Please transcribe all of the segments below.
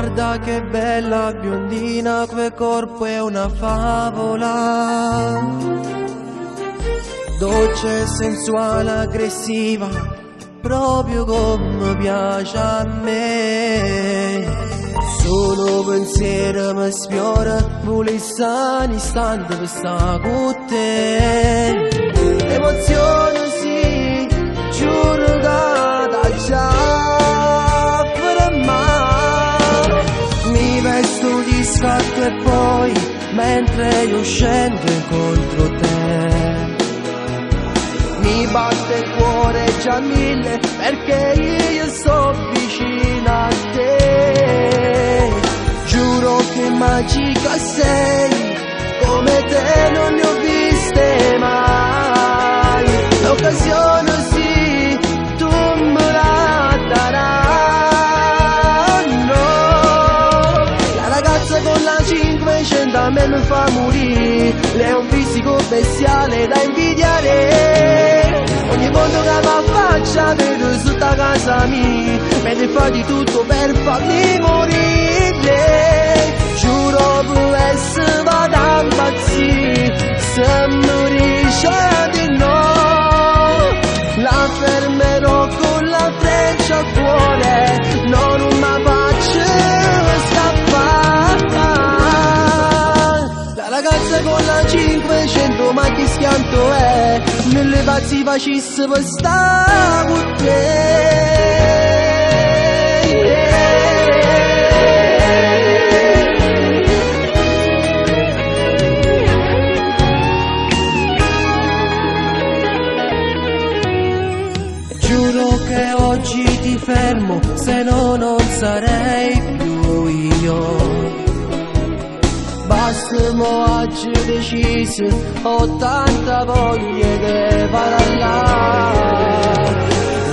Guarda che bella biondina, quel corpo è una favola, dolce, sensuale, aggressiva, proprio come piace a me. Solo pensiero mi sfiora, volessi un istante per sta con te. Emozione sì, giuro che da già fermare. Mi vesto di scatto e poi, mentre io scendo incontro te, mi batte il cuore già mille, perché io sto vicino a te. Giuro che magica sei, come te non ne ho viste mai. L'occasione sì, tu me la daranno. La ragazza con la 500 a me mi fa morire, lei è un fisico bestiale da invidiare. Ogni volta che mi affaccia vedo sotto a casa mia, mentre fa di tutto per farmi morire. Giuro per essere vado a impazzire, se mi dice di no la fermerò con la freccia al cuore, no, non mi faccio scappare. La ragazza con la 500, ma che schianto è, mille pazzi facisse per stare con te. Giuro che oggi ti fermo, se no non sarei più io. Basta, mo' oggi deciso, ho tanta voglia di parlare.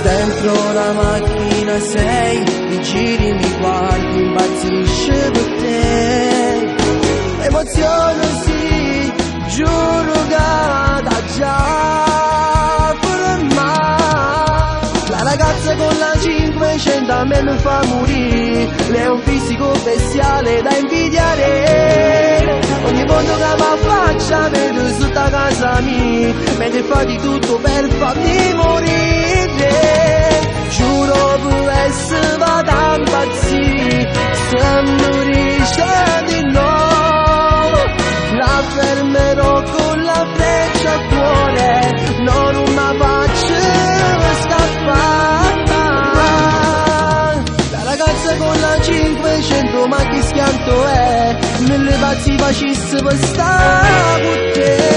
Dentro la macchina sei, mi giri, mi guardi, impazzisce per te. Emozione sì, giuro che da già fermare. La ragazza con la 500 a me mi fa morire, lei è un fisico bestiale da invidiare. Ogni volta che mi affaccia vedo sotto a casa mia, mentre fa di tutto per farmi morire. Giuro per essere vado a impazzire, se mi dice di no la fermerò con la freccia al cuore, no, non mi faccio scappare. La ragazza con la 500, ma che schianto è, mille pazzi facisse per stare con te.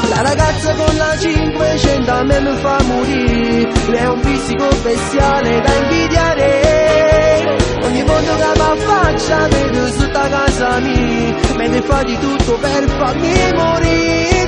La ragazza con la 500 a me mi fa morire, lei è un fisico bestiale da invidiare. Ogni volta che mi affaccia vedo sotto a casa mia, mentre fa di tutto per farmi morire.